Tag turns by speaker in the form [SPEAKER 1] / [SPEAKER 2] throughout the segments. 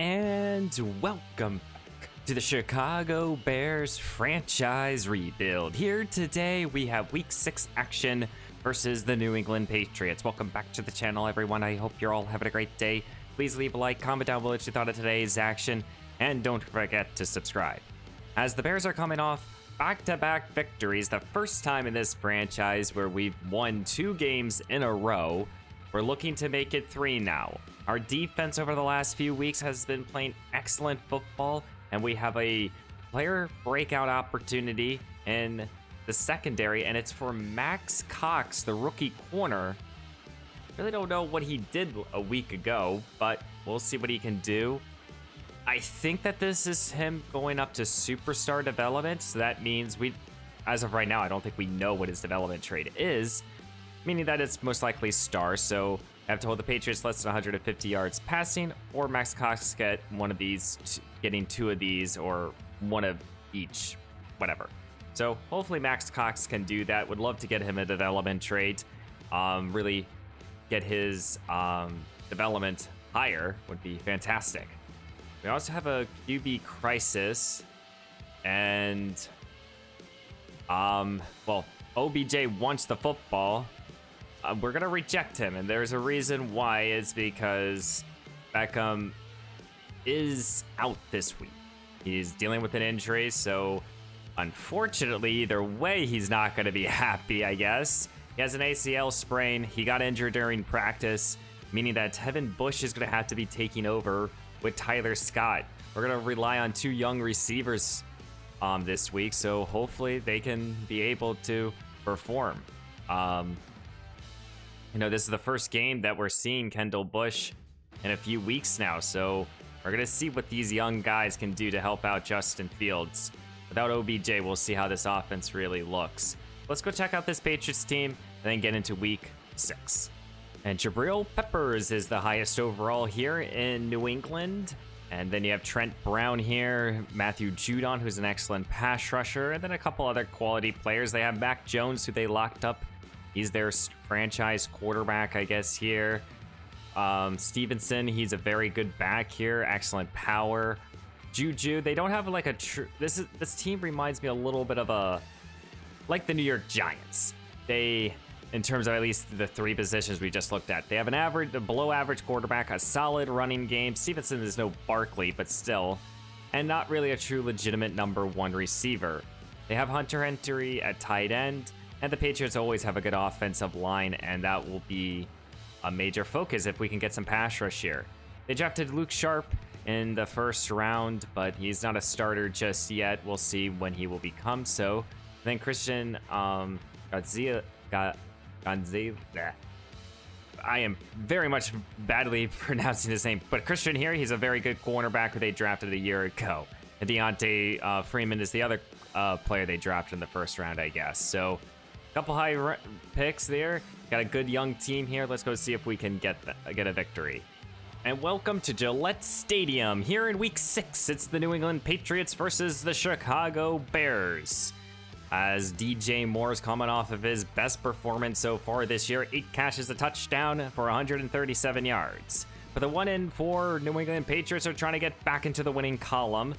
[SPEAKER 1] and welcome to the Chicago Bears franchise rebuild. Here today we have week 6 action versus the New England Patriots. Welcome back to the channel, everyone. I hope you're all having a great day. Please leave a like, comment down below what you thought of today's action, and don't forget to subscribe. As the Bears are coming off back-to-back victories, the first time in this franchise where we've won 2 games in a row. We're looking to make it 3 now. Our defense over the last few weeks has been playing excellent football, and we have a player breakout opportunity in the secondary, and it's for Max Cox, the rookie corner. Really don't know what he did a week ago, but we'll see what he can do. I think that this is him going up to superstar development, so that means as of right now, I don't think we know what his development trade is, meaning that it's most likely star. So I have to hold the Patriots less than 150 yards passing, or Max Cox get one of these, getting 2 of these, or 1 of each, whatever. So hopefully Max Cox can do that. Would love to get him a development trade. Really get his development higher would be fantastic. We also have a QB crisis, and well, OBJ wants the football. We're gonna reject him, and there's a reason why. It's because Beckham is out this week. He's dealing with an injury, so unfortunately, either way, he's not gonna be happy, I guess. He has an ACL sprain. He got injured during practice, meaning that Tevin Bush is gonna have to be taking over with Tyler Scott. We're gonna rely on 2 young receivers this week, so hopefully they can be able to perform. You know, this is the first game that we're seeing Kendall Bush in a few weeks now, so we're gonna see what these young guys can do to help out Justin Fields. Without OBJ, we'll see how this offense really looks. Let's go check out this Patriots team and then get into week 6. And Jabril Peppers is the highest overall here in New England. And then you have Trent Brown here, Matthew Judon, who's an excellent pass rusher, and then a couple other quality players. They have Mac Jones, who they locked up. He's their franchise quarterback, I guess, here. Stevenson, he's a very good back here, excellent power. Juju, they don't have like a this team reminds me a little bit of like the New York Giants. They, in terms of at least the 3 positions we just looked at, they have a below average quarterback, a solid running game. Stevenson is no Barkley, but still, and not really a true legitimate number 1 receiver. They have Hunter Henry at tight end, and the Patriots always have a good offensive line, and that will be a major focus if we can get some pass rush here. They drafted Luke Sharp in the first round, but he's not a starter just yet. We'll see when he will become so. And then Christian Gonzalez. I am very much badly pronouncing his name, but Christian here, he's a very good cornerback who they drafted a year ago. And Deontay Freeman is the other player they drafted in the first round, I guess. So a couple high picks there. Got a good young team here. Let's go see if we can get a victory. And welcome to Gillette Stadium. Here in week 6, it's the New England Patriots versus the Chicago Bears. As DJ Moore's coming off of his best performance so far this year, 8 catches, a touchdown for 137 yards. But the 1-4 New England Patriots are trying to get back into the winning column.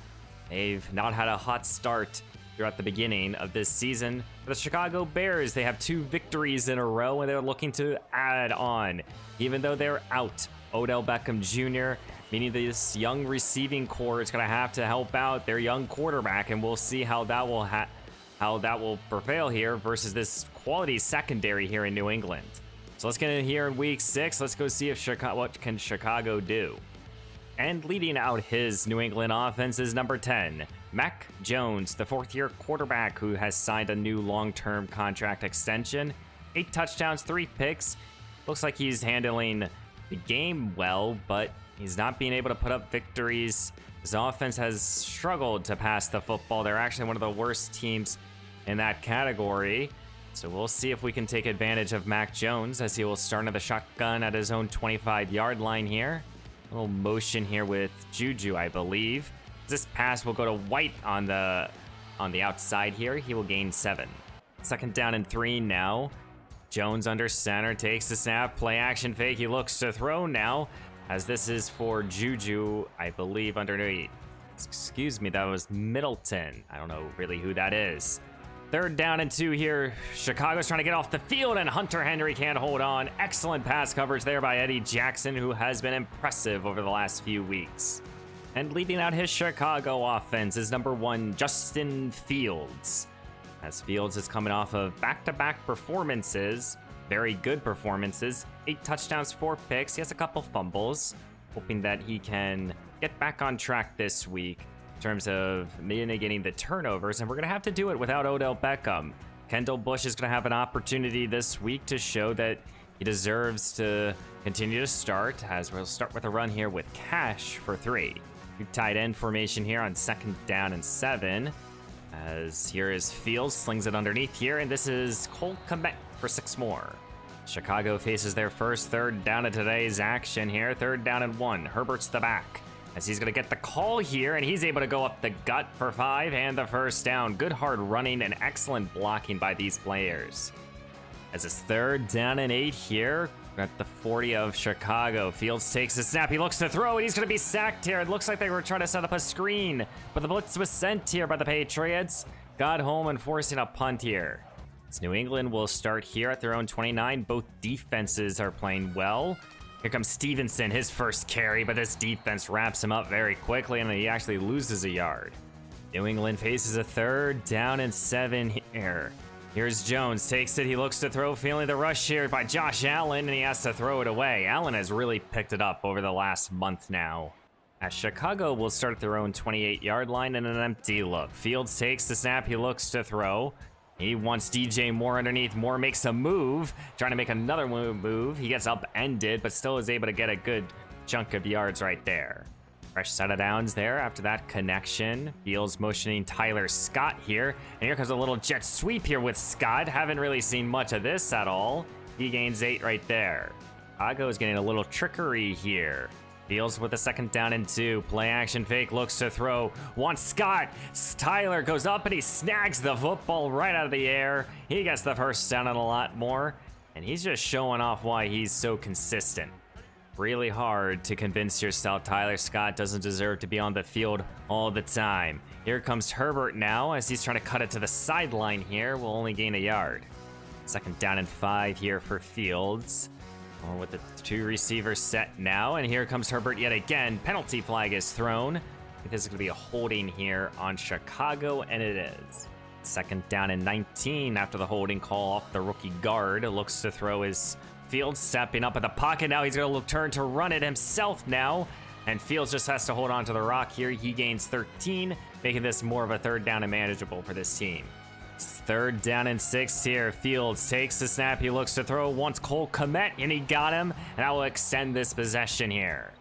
[SPEAKER 1] They've not had a hot start throughout the beginning of this season. For the Chicago Bears, they have 2 victories in a row, and they're looking to add on. Even though they're out Odell Beckham Jr., meaning this young receiving core is going to have to help out their young quarterback, and we'll see how that will prevail here versus this quality secondary here in New England. So let's get in here in week 6. Let's go see if what can Chicago do. And leading out his New England offense is number 10, Mac Jones, the 4th-year quarterback who has signed a new long-term contract extension. 8 touchdowns, 3 picks. Looks like he's handling the game well, but he's not being able to put up victories. His offense has struggled to pass the football. They're actually one of the worst teams in that category. So we'll see if we can take advantage of Mac Jones as he will start into the shotgun at his own 25-yard line here. A little motion here with Juju, I believe. This pass will go to White on the outside here. He will gain 7. 2nd down and 3 now. Jones under center, takes the snap, play action fake. He looks to throw now. as this is for Juju, I believe, underneath. Excuse me, that was Middleton. I don't know really who that is. 3rd down and 2 here. Chicago's trying to get off the field, and Hunter Henry can't hold on. Excellent pass coverage there by Eddie Jackson, who has been impressive over the last few weeks. And leading out his Chicago offense is number 1, Justin Fields. As Fields is coming off of back-to-back performances, very good performances, 8 touchdowns, 4 picks. He has a couple fumbles, hoping that he can get back on track this week in terms of mitigating the turnovers, and we're going to have to do it without Odell Beckham. Kendall Bush is going to have an opportunity this week to show that he deserves to continue to start, as we'll start with a run here with Cash for 3. Tight end formation here on 2nd down and 7. As here is Fields, slings it underneath here, and this is Cole Kmet for 6 more. Chicago faces their first 3rd down of today's action here. 3rd down and 1. Herbert's the back, as he's going to get the call here, and he's able to go up the gut for 5 and the first down. Good hard running and excellent blocking by these players. As it's 3rd down and 8 here. At the 40 of Chicago. Fields takes the snap. He looks to throw, and he's going to be sacked here. It looks like they were trying to set up a screen, but the blitz was sent here by the Patriots. Got home and forcing a punt here. As New England will start here at their own 29. Both defenses are playing well. Here comes Stevenson, his first carry, but this defense wraps him up very quickly, and he actually loses a yard. New England faces a 3rd down and 7 here. Here's Jones, takes it, he looks to throw, feeling the rush here by Josh Allen, and he has to throw it away. Allen has really picked it up over the last month now. As Chicago will start at their own 28-yard line in an empty look. Fields takes the snap, he looks to throw. He wants DJ Moore underneath. Moore makes a move, trying to make another move. He gets upended, but still is able to get a good chunk of yards right there. Fresh set of downs there after that connection. Fields motioning Tyler Scott here. And here comes a little jet sweep here with Scott. Haven't really seen much of this at all. He gains 8 right there. Chicago is getting a little trickery here. Fields with a 2nd down and 2. Play action fake, looks to throw. Wants Scott. Tyler goes up and he snags the football right out of the air. He gets the first down and a lot more. And he's just showing off why he's so consistent. Really hard to convince yourself Tyler Scott doesn't deserve to be on the field all the time. Here comes Herbert now as he's trying to cut it to the sideline here. Will only gain a yard. 2nd down and 5 here for Fields. With the 2 receivers set now. And here comes Herbert yet again. Penalty flag is thrown. I think this is going to be a holding here on Chicago, and it is. 2nd down and 19 after the holding call off the rookie guard. Looks to throw his Fields stepping up at the pocket. Now he's going to turn to run it himself now. And Fields just has to hold on to the rock here. He gains 13, making this more of a 3rd down and manageable for this team. It's 3rd down and 6 here. Fields takes the snap. He looks to throw. Wants Cole Kmet, and he got him. And I will extend this possession here.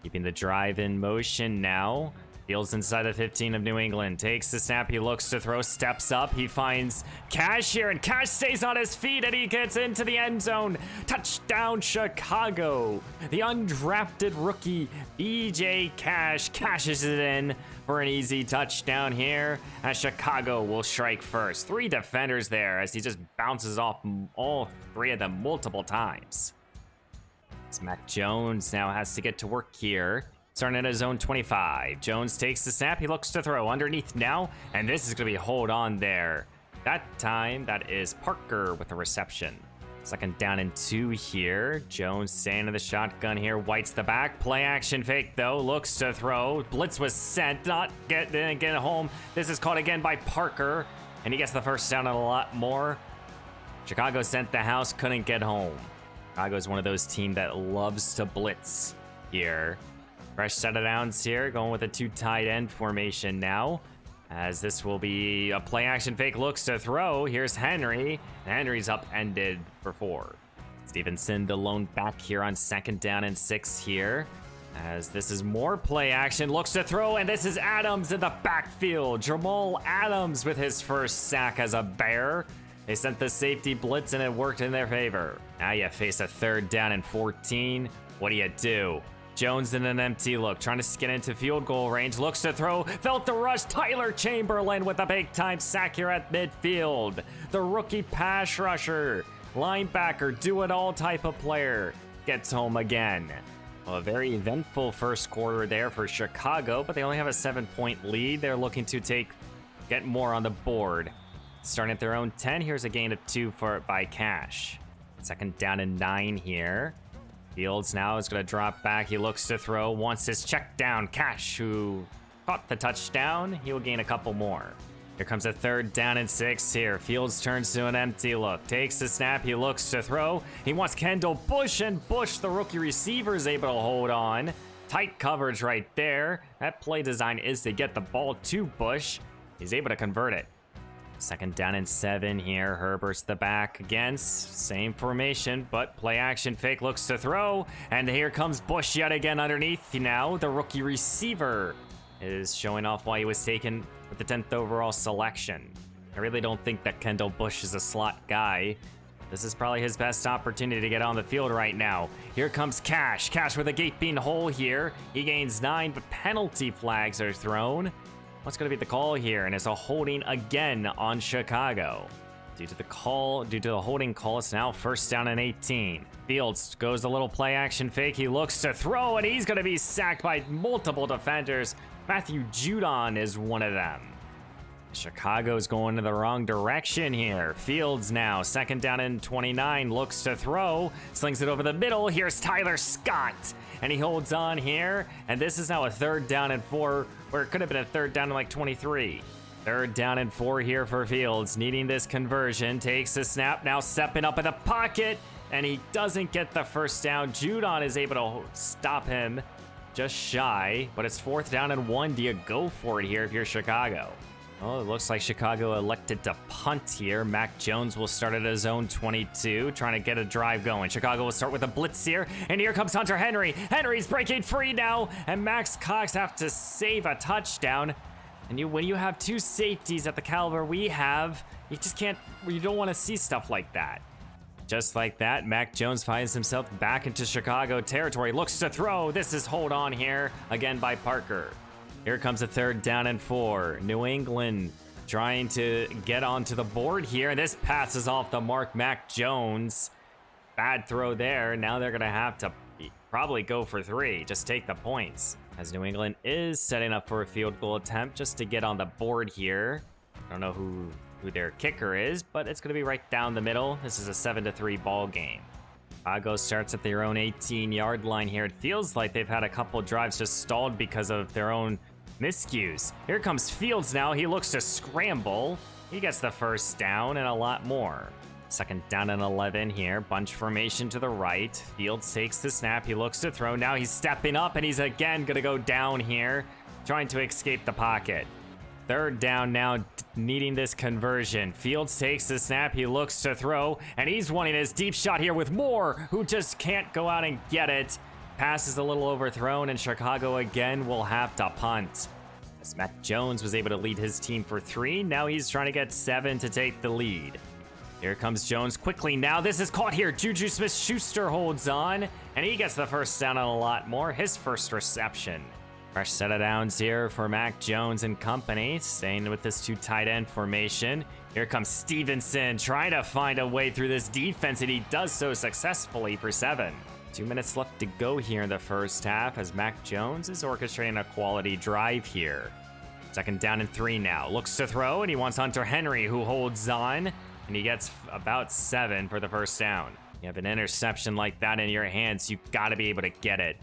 [SPEAKER 1] Keeping the drive in motion now. Fields inside the 15 of New England. Takes the snap. He looks to throw. Steps up. He finds Cash here, and Cash stays on his feet, and he gets into the end zone. Touchdown, Chicago. The undrafted rookie, BJ Cash, cashes it in for an easy touchdown here, as Chicago will strike first. 3 defenders there as he just bounces off all 3 of them multiple times. As Mac Jones now has to get to work here. Starting at his own 25. Jones takes the snap. He looks to throw underneath now. And this is going to be a hold on there. That time, that is Parker with the reception. 2nd down and 2 here. Jones staying in the shotgun here. White's the back. Play action fake, though. Looks to throw. Blitz was sent. Didn't get home. This is caught again by Parker. And he gets the first down and a lot more. Chicago sent the house. Couldn't get home. Chicago is one of those teams that loves to blitz here. Fresh set of downs here, going with a 2 tight end formation now, as this will be a play action fake, looks to throw. Here's Henry, and Henry's upended for 4. Stevenson, the lone back here on 2nd down and 6 here, as this is more play action, looks to throw, and this is Adams in the backfield. Jamal Adams with his first sack as a Bear. They sent the safety blitz, and it worked in their favor. Now you face a 3rd down and 14. What do? Jones in an empty look, trying to get into field goal range, looks to throw, felt the rush. Tyler Chamberlain with a big time sack here at midfield. The rookie pass rusher, linebacker, do-it-all type of player, gets home again. Well, a very eventful first quarter there for Chicago, but they only have a 7-point lead. They're looking to get more on the board. Starting at their own 10, here's a gain of 2 by Cash. Second down and 9 here. Fields now is going to drop back. He looks to throw, wants his check down. Cash, who caught the touchdown, he will gain a couple more. Here comes a third down and 6 here. Fields turns to an empty look. Takes the snap. He looks to throw. He wants Kendall Bush, and Bush, the rookie receiver, is able to hold on. Tight coverage right there. That play design is to get the ball to Bush. He's able to convert it. Second down and 7 here. Herbert's the back against. Same formation, but play action fake looks to throw. And here comes Bush yet again underneath. Now the rookie receiver is showing off why he was taken with the 10th overall selection. I really don't think that Kendall Bush is a slot guy. This is probably his best opportunity to get on the field right now. Here comes Cash. Cash with a gaping hole here. He gains 9, but penalty flags are thrown. What's going to be the call here? And it's a holding again on Chicago. Due to the holding call, it's now first down and 18. Fields goes a little play action fake. He looks to throw, and he's going to be sacked by multiple defenders. Matthew Judon is one of them. Chicago's going in the wrong direction here. Fields now, second down and 29, looks to throw, slings it over the middle. Here's Tyler Scott, and he holds on here. And this is now a third down and 4, where it could have been a third down and like 23. Third down and 4 here for Fields, needing this conversion. Takes the snap, now stepping up in the pocket, and he doesn't get the first down. Judon is able to stop him just shy, but it's fourth down and 1. Do you go for it here if you're Chicago? Well, it looks like Chicago elected to punt here. Mac Jones will start at his own 22, trying to get a drive going. Chicago will start with a blitz here, and here comes Hunter Henry. Henry's breaking free now, and Max Cox have to save a touchdown. And when you have 2 safeties at the caliber we have, you just can't, you don't want to see stuff like that. Just like that, Mac Jones finds himself back into Chicago territory. Looks to throw. This is hold on here, again by Parker. Here comes a third down and 4. New England trying to get onto the board here. And this passes off the mark. Mac Jones. Bad throw there. Now they're going to have to probably go for 3. Just take the points. As New England is setting up for a field goal attempt just to get on the board here. I don't know who their kicker is, but it's going to be right down the middle. This is a 7-3 ball game. Chicago starts at their own 18-yard line here. It feels like they've had a couple drives just stalled because of their own miscues. Here comes Fields now. He looks to scramble. He gets the first down and a lot more. Second down and 11 here. Bunch formation to the right. Fields takes the snap. He looks to throw. Now he's stepping up, and he's again going to go down here, trying to escape the pocket. Third down now, needing this conversion. Fields takes the snap. He looks to throw, and he's wanting his deep shot here with Moore, who just can't go out and get it. Pass is a little overthrown, and Chicago again will have to punt. As Matt Jones was able to lead his team for 3, now he's trying to get 7 to take the lead. Here comes Jones quickly now. This is caught here. Juju Smith-Schuster holds on, and he gets the first down and a lot more. His first reception. Fresh set of downs here for Mac Jones and company, staying with this 2 tight end formation. Here comes Stevenson trying to find a way through this defense, and he does so successfully for 7. 2 minutes left to go here in the first half as Mac Jones is orchestrating a quality drive here. Second down and 3 now. Looks to throw, and he wants Hunter Henry, who holds on, and he gets about 7 for the first down. You have an interception like that in your hands, you've got to be able to get it.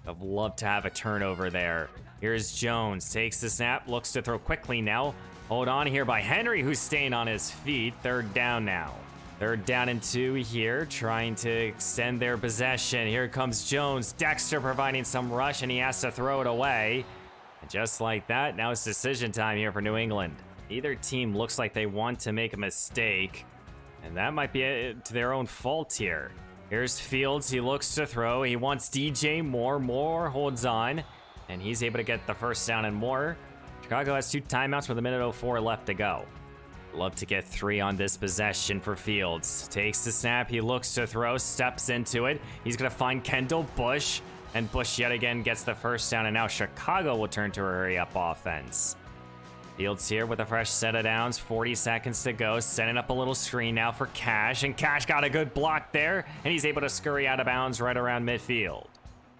[SPEAKER 1] I'd love to have a turnover there. Here's Jones, takes the snap, looks to throw quickly now. Hold on here by Henry, who's staying on his feet. Third down now. Third down and 2 here, trying to extend their possession. Here comes Jones. Dexter providing some rush, and he has to throw it away. And just like that, now it's decision time here for New England. Either team looks like they want to make a mistake, and that might be to their own fault here. Here's Fields. He looks to throw. He wants DJ Moore. Moore holds on, and he's able to get the first down and more. Chicago has 2 timeouts with 1:04 left to go. Love to get 3 on this possession for Fields. Takes the snap. He looks to throw. Steps into it. He's going to find Kendall Bush, and Bush yet again gets the first down, and now Chicago will turn to a hurry-up offense. Fields here with a fresh set of downs, 40 seconds to go, setting up a little screen now for Cash, and Cash got a good block there, and he's able to scurry out of bounds right around midfield.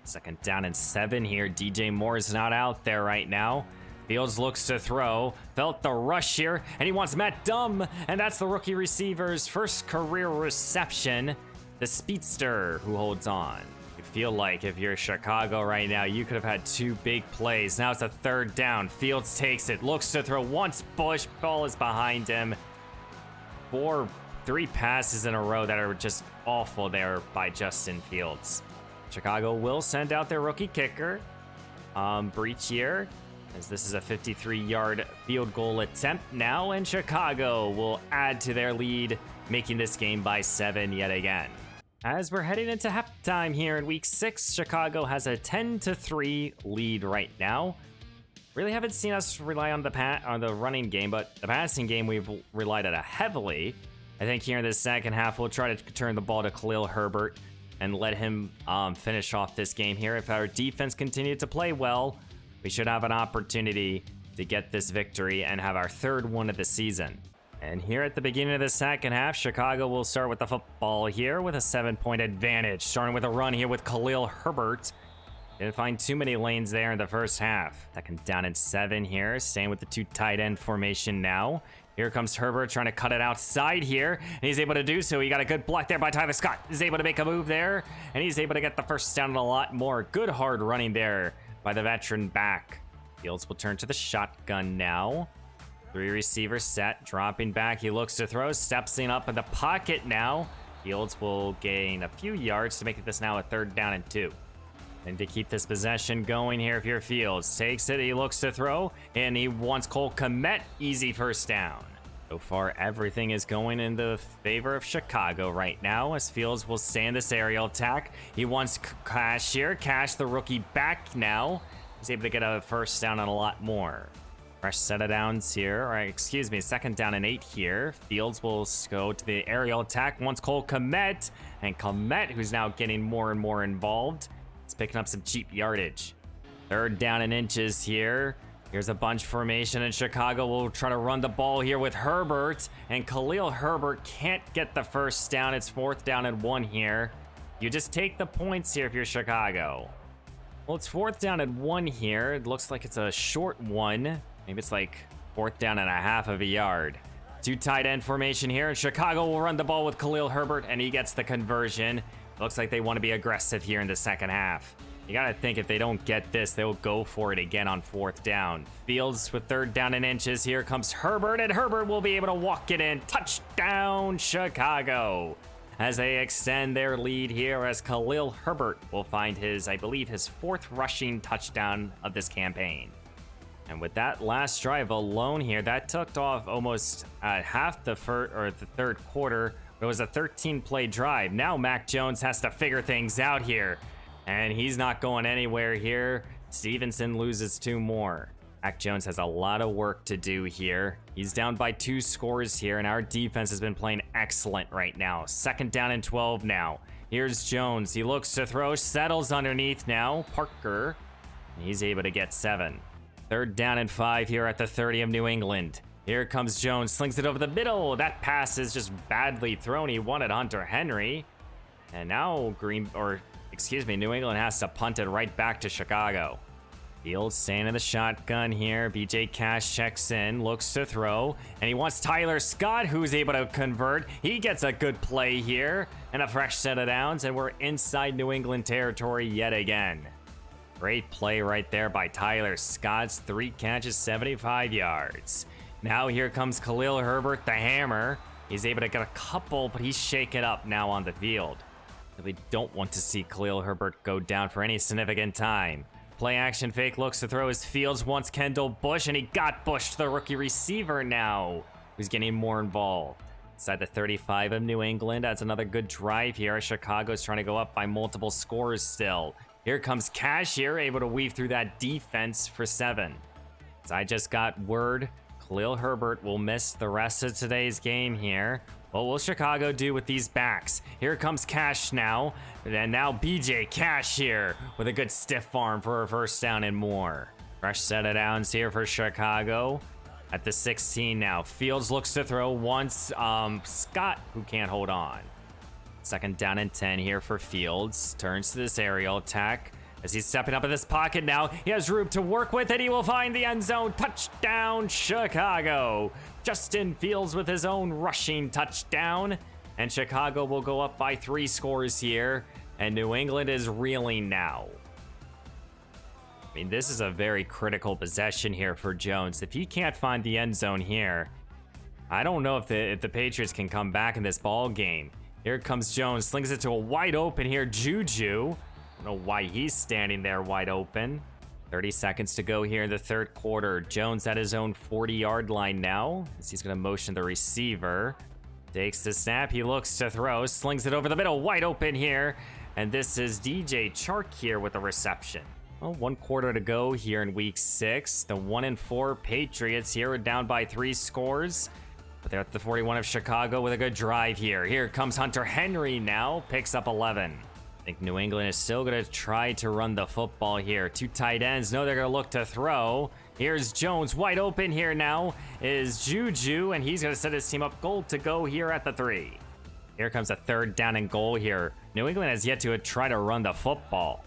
[SPEAKER 1] Second down and 7 here. DJ Moore is not out there right now. Fields looks to throw, felt the rush here, and he wants Matt Dumb, and that's the rookie receiver's first career reception, the speedster who holds on. You feel like if you're Chicago right now, you could have had 2 big plays. Now it's a 3rd down. Fields takes it, looks to throw, once Bush, ball is behind him. 3 passes in a row that are just awful there by Justin Fields. Chicago will send out their rookie kicker, Breach here, as this is a 53-yard field goal attempt now, and Chicago will add to their lead, making this game by 7 yet again. As we're heading into halftime here in week 6, Chicago has a 10-3 lead right now. Really haven't seen us rely on the running game, but the passing game we've relied on it heavily. I think here in the second half, we'll try to turn the ball to Khalil Herbert and let him finish off this game here. If our defense continues to play well, we should have an opportunity to get this victory and have our 3rd one of the season. And here at the beginning of the second half, Chicago will start with the football here with a 7-point advantage. Starting with a run here with Khalil Herbert. Didn't find too many lanes there in the first half. Second down and 7 here, staying with the 2 tight end formation now. Here comes Herbert trying to cut it outside here, and he's able to do so. He got a good block there by Tyler Scott. He's able to make a move there, and he's able to get the first down and a lot more. Good hard running there by the veteran back. Fields will turn to the shotgun now. 3 receivers set, dropping back. He looks to throw, steps in up in the pocket now. Fields will gain a few yards to make this now a 3rd down and 2. And to keep this possession going here, if you're Fields, takes it, he looks to throw, and he wants Cole Kmet, easy first down. So far, everything is going in the favor of Chicago right now, as Fields will stay in this aerial attack. He wants Cash here, Cash the rookie back now. He's able to get a first down and a lot more. Fresh set of downs here, or excuse me, 2nd down and 8 here. Fields will go to the aerial attack, wants Cole Kmet, and Kmet, who's now getting more and more involved, is picking up some cheap yardage. 3rd down and inches here. Here's a bunch formation, and Chicago will try to run the ball here with Herbert, and Khalil Herbert can't get the first down. It's 4th down and 1 here. You just take the points here if you're Chicago. Well, it's 4th down and 1 here. It looks like it's a short one. Maybe it's like 4th down and a half of a yard. 2 tight end formation here, and Chicago will run the ball with Khalil Herbert, and he gets the conversion. Looks like they want to be aggressive here in the second half. You gotta think if they don't get this, they'll go for it again on 4th down. Fields with 3rd down and inches. Here comes Herbert, and Herbert will be able to walk it in. Touchdown, Chicago. As they extend their lead here, as Khalil Herbert will find his, I believe, his 4th rushing touchdown of this campaign. And with that last drive alone here, that took off almost half the 3rd quarter. It was a 13-play drive. Now Mac Jones has to figure things out here. And he's not going anywhere here. Stevenson loses 2 more. Mac Jones has a lot of work to do here. He's down by 2 scores here, and our defense has been playing excellent right now. 2nd down and 12 now. Here's Jones. He looks to throw, settles underneath now. Parker, and he's able to get 7. 3rd down and 5 here at the 30 of New England. Here comes Jones, slings it over the middle. That pass is just badly thrown. He wanted Hunter Henry. And now New England has to punt it right back to Chicago. Fields staying in the shotgun here. BJ Cash checks in, looks to throw, and he wants Tyler Scott, who's able to convert. He gets a good play here, and a fresh set of downs, and we're inside New England territory yet again. Great play right there by Tyler Scott's 3 catches, 75 yards. Now here comes Khalil Herbert, the hammer. He's able to get a couple, but he's shaken up now on the field. Really don't want to see Khalil Herbert go down for any significant time. Play action fake looks to throw his Fields, wants Kendall Bush, and he got Bush, the rookie receiver now, who's getting more involved. Inside the 35 of New England, that's another good drive here. Chicago's trying to go up by multiple scores still. Here comes Cash here, able to weave through that defense for 7. So I just got word Khalil Herbert will miss the rest of today's game here. What will Chicago do with these backs? Here comes Cash now, and now BJ Cash here with a good stiff arm for a first down and more. Fresh set of downs here for Chicago at the 16 now. Fields looks to throw once, Scott, who can't hold on. 2nd down and 10 here for Fields. Turns to this aerial attack. as he's stepping up in this pocket now. He has room to work with, and he will find the end zone. Touchdown, Chicago. Justin Fields with his own rushing touchdown, and Chicago will go up by 3 scores here, and New England is reeling now. I mean, this is a very critical possession here for Jones. If he can't find the end zone here, I don't know if the Patriots can come back in this ball game. Here comes Jones, slings it to a wide open here, Juju. I don't know why he's standing there wide open. 30 seconds to go here in the third quarter. Jones at his own 40-yard line now, as he's going to motion the receiver. Takes the snap, he looks to throw, slings it over the middle, wide open here. And this is DJ Chark here with the reception. Well, 1 quarter to go here in week 6. The 1-4 Patriots here are down by 3 scores. But they're at the 41 of Chicago with a good drive here. Here comes Hunter Henry now, picks up 11. I think New England is still going to try to run the football here. 2 tight ends, no, they're going to look to throw. Here's Jones, wide open here now is Juju, and he's going to set his team up goal to go here at the 3. Here comes a 3rd down and goal here. New England has yet to try to run the football.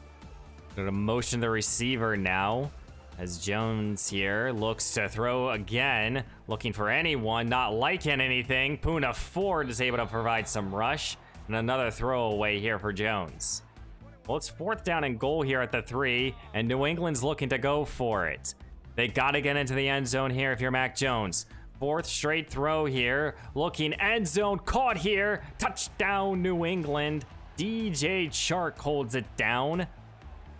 [SPEAKER 1] Going to motion the receiver now, as Jones here looks to throw again, looking for anyone, not liking anything. Poona Ford is able to provide some rush, and another throwaway here for Jones. Well, it's 4th down and goal here at the 3, and New England's looking to go for it. They got to get into the end zone here if you're Mac Jones. 4th straight throw here, looking end zone, caught here, touchdown New England. DJ Chark holds it down.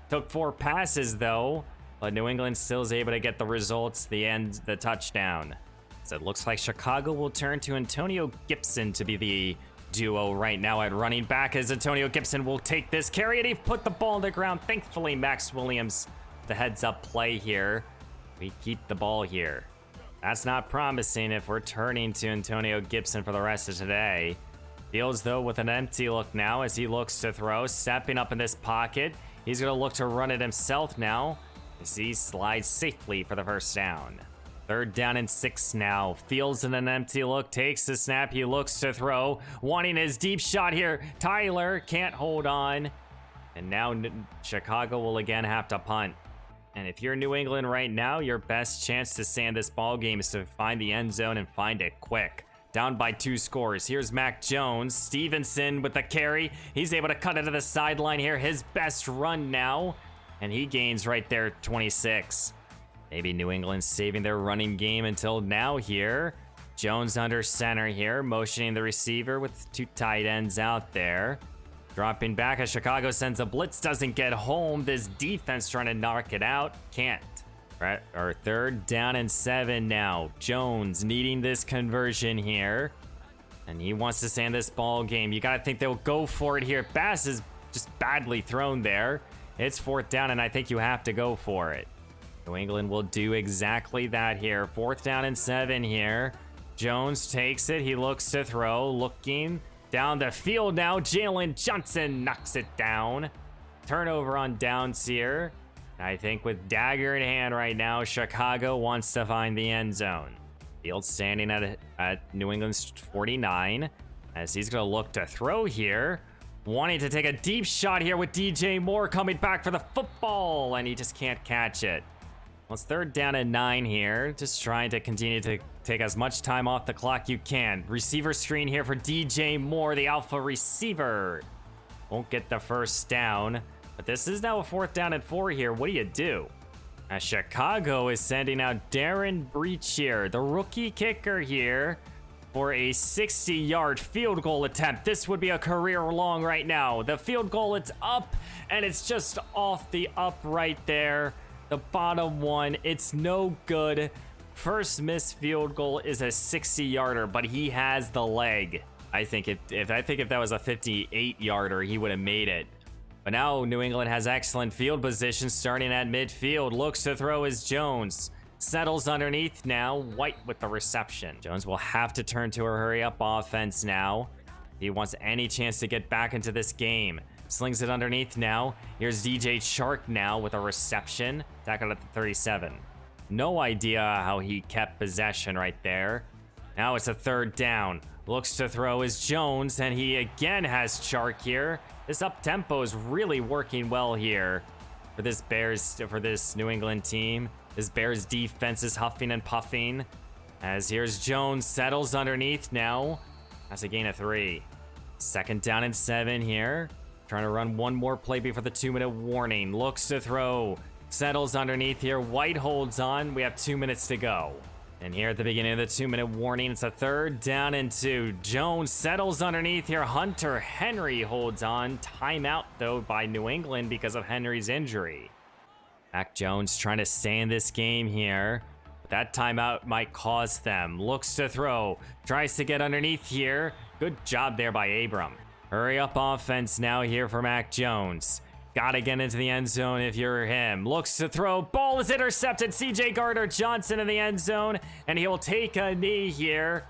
[SPEAKER 1] Took 4 passes though, but New England still is able to get the results, the touchdown. So it looks like Chicago will turn to Antonio Gibson to be the duo right now at running back, as Antonio Gibson will take this carry, and he put the ball on the ground. Thankfully, Max Williams, the heads-up play here. We keep the ball here. That's not promising if we're turning to Antonio Gibson for the rest of today. Fields, though, with an empty look now as he looks to throw, stepping up in this pocket. He's going to look to run it himself now as he slides safely for the first down. 3rd down and 6 now. Fields in an empty look, takes the snap, he looks to throw, wanting his deep shot here. Tyler can't hold on, and now Chicago will again have to punt. And if you're New England right now, your best chance to stay in this ball game is to find the end zone and find it quick. Down by 2 scores. Here's Mac Jones. Stevenson with the carry. He's able to cut it to the sideline here. His best run now. And he gains right there 26. Maybe New England saving their running game until now here. Jones under center here, motioning the receiver with 2 tight ends out there. Dropping back as Chicago sends a blitz, doesn't get home. This defense trying to knock it out, can't. Right, our 3rd down and 7 now. Jones needing this conversion here, and he wants to stay in this ball game. You gotta think they'll go for it here. Pass is just badly thrown there. It's 4th down, and I think you have to go for it. New England will do exactly that here. 4th down and 7 here. Jones takes it. He looks to throw, looking down the field now. Jalen Johnson knocks it down. Turnover on downs here. I think with dagger in hand right now, Chicago wants to find the end zone. Fields standing at New England's 49, as he's going to look to throw here. Wanting to take a deep shot here with DJ Moore coming back for the football, and he just can't catch it. Well, it's 3rd down and 9 here. Just trying to continue to take as much time off the clock you can. Receiver screen here for DJ Moore, the alpha receiver. Won't get the first down. But this is now a 4th down and 4 here. What do you do? As Chicago is sending out Darren Breach here, the rookie kicker here, for a 60-yard field goal attempt. This would be a career long right now. The field goal, it's up, and it's just off the up right there. The bottom one, it's no good. First missed field goal is a 60-yarder, but he has the leg. I think if that was a 58-yarder, he would have made it. But now New England has excellent field position starting at midfield. Looks to throw is Jones. Settles underneath now. White with the reception. Jones will have to turn to a hurry-up offense now. He wants any chance to get back into this game. Slings it underneath now. Here's DJ Chark now with a reception. Tackled at the 37. No idea how he kept possession right there. Now it's a 3rd down. Looks to throw is Jones, and he again has Chark here. This up-tempo is really working well here. for this New England team. This Bears defense is huffing and puffing. As here's Jones, settles underneath now. That's a gain of 3. 2nd down and 7 here. Trying to run one more play before the 2-minute warning. Looks to throw. Settles underneath here. White holds on. We have 2 minutes to go. And here at the beginning of the 2-minute warning, it's a 3rd down and 2. Jones settles underneath here. Hunter Henry holds on. Timeout, though, by New England because of Henry's injury. Mac Jones trying to stay in this game here. But that timeout might cost them. Looks to throw. Tries to get underneath here. Good job there by Abram. Hurry up offense now here for Mac Jones. Gotta get into the end zone if you're him. Looks to throw. Ball is intercepted. CJ Gardner-Johnson in the end zone. And he will take a knee here.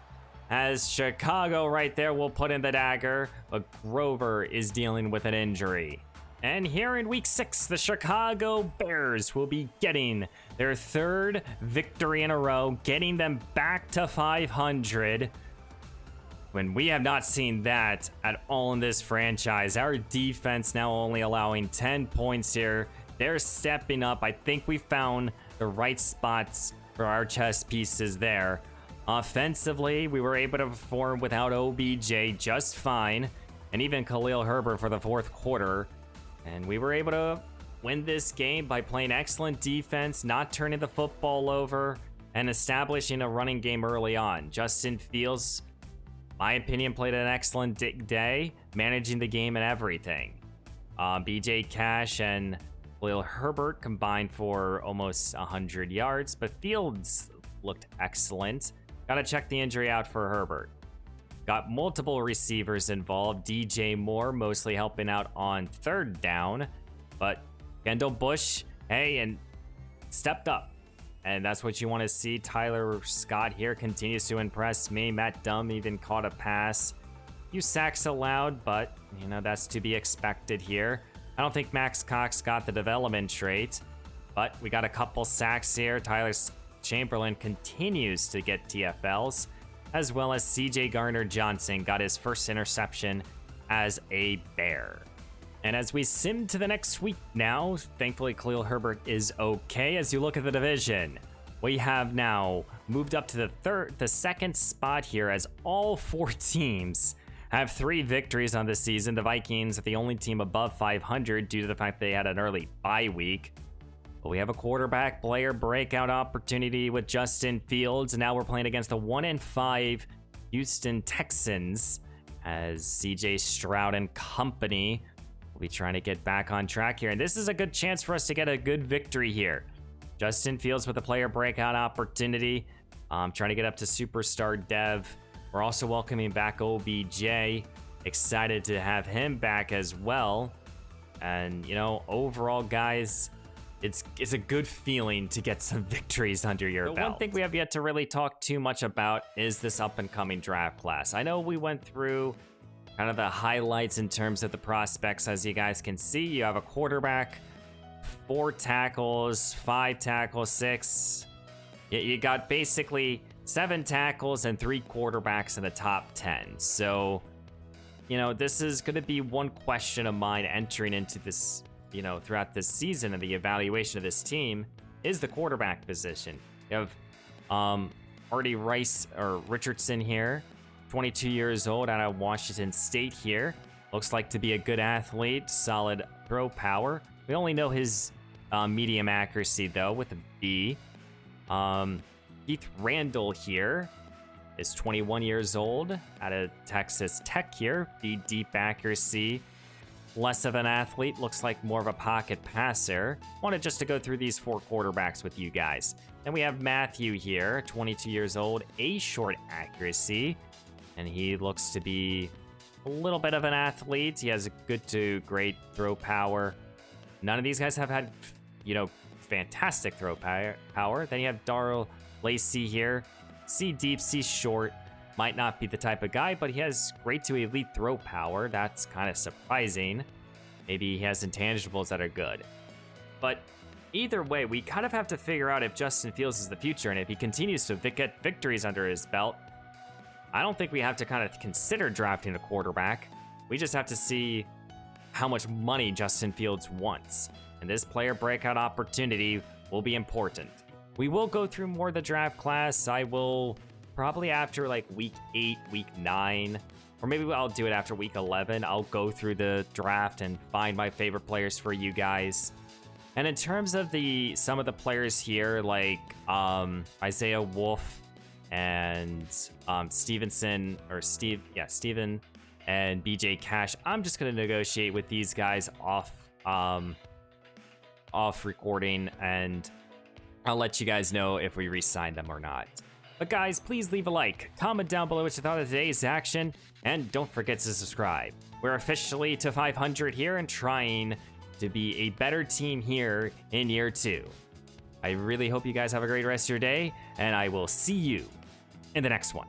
[SPEAKER 1] As Chicago right there will put in the dagger. But Grover is dealing with an injury. And here in week 6, the Chicago Bears will be getting their 3rd victory in a row. Getting them back to 500. When we have not seen that at all in this franchise. Our defense now only allowing 10 points here. They're stepping up. I think we found the right spots for our chess pieces there. Offensively, we were able to perform without OBJ just fine. And even Khalil Herbert for the 4th quarter. And we were able to win this game by playing excellent defense, not turning the football over, and establishing a running game early on. Justin Fields, my opinion, played an excellent day, managing the game and everything. BJ Cash and Khalil Herbert combined for almost 100 yards, but Fields looked excellent. Gotta check the injury out for Herbert. Got multiple receivers involved. DJ Moore mostly helping out on 3rd down, but Kendall Bush, hey, and stepped up. And that's what you want to see. Tyler Scott here continues to impress me. Matt Dunn even caught a pass. Few sacks allowed, but, you know, that's to be expected here. I don't think Max Cox got the development trait, but we got a couple sacks here. Tyler Chamberlain continues to get TFLs, as well as CJ Gardner-Johnson got his 1st interception as a Bear. And as we sim to the next week now, thankfully Khalil Herbert is okay. As you look at the division, we have now moved up to the 2nd spot here, as all 4 teams have 3 victories on the season. The Vikings are the only team above 500 due to the fact they had an early bye week. But we have a quarterback player breakout opportunity with Justin Fields. And now we're playing against the 1-5 Houston Texans, as CJ Stroud and company will be trying to get back on track here. And this is a good chance for us to get a good victory here. Justin Fields with a player breakout opportunity. Trying to get up to superstar dev. We're also welcoming back OBJ. Excited to have him back as well. And, you know, overall, guys, it's a good feeling to get some victories under your belt. One thing we have yet to really talk too much about is this up-and-coming draft class. I know we went through kind of the highlights in terms of the prospects. As you guys can see, you have a quarterback, 4 tackles, 5 tackles, 6. You got basically 7 tackles and 3 quarterbacks in the top 10. So, you know, this is going to be one question of mine entering into this, you know, throughout this season and the evaluation of this team is the quarterback position. You have Artie Richardson here, 22 years old, out of Washington State here. Looks like to be a good athlete, solid throw power. We only know his medium accuracy, though, with a B. Keith Randall here is 21 years old, out of Texas Tech here. B deep accuracy. Less of an athlete, looks like more of a pocket passer. Wanted just to go through these 4 quarterbacks with you guys. Then we have Matthew here, 22 years old, A short accuracy. And he looks to be a little bit of an athlete. He has a good to great throw power. None of these guys have had, you know, fantastic throw power. Then you have Darrell Lacey here. C deep, C short. Might not be the type of guy, but he has great to elite throw power. That's kind of surprising. Maybe he has intangibles that are good. But either way, we kind of have to figure out if Justin Fields is the future, and if he continues to get victories under his belt, I don't think we have to kind of consider drafting a quarterback. We just have to see how much money Justin Fields wants. and this player breakout opportunity will be important. We will go through more of the draft class. I will probably after like week 8, week 9, or maybe I'll do it after week 11. I'll go through the draft and find my favorite players for you guys. And in terms of some of the players here, like Isaiah Wolf and Steven and BJ Cash, I'm just gonna negotiate with these guys off recording, and I'll let you guys know if we re-sign them or not. But guys, please leave a like, comment down below what you thought of today's action, and don't forget to subscribe. We're officially to 500 here and trying to be a better team here in year 2. I really hope you guys have a great rest of your day, and I will see you in the next one.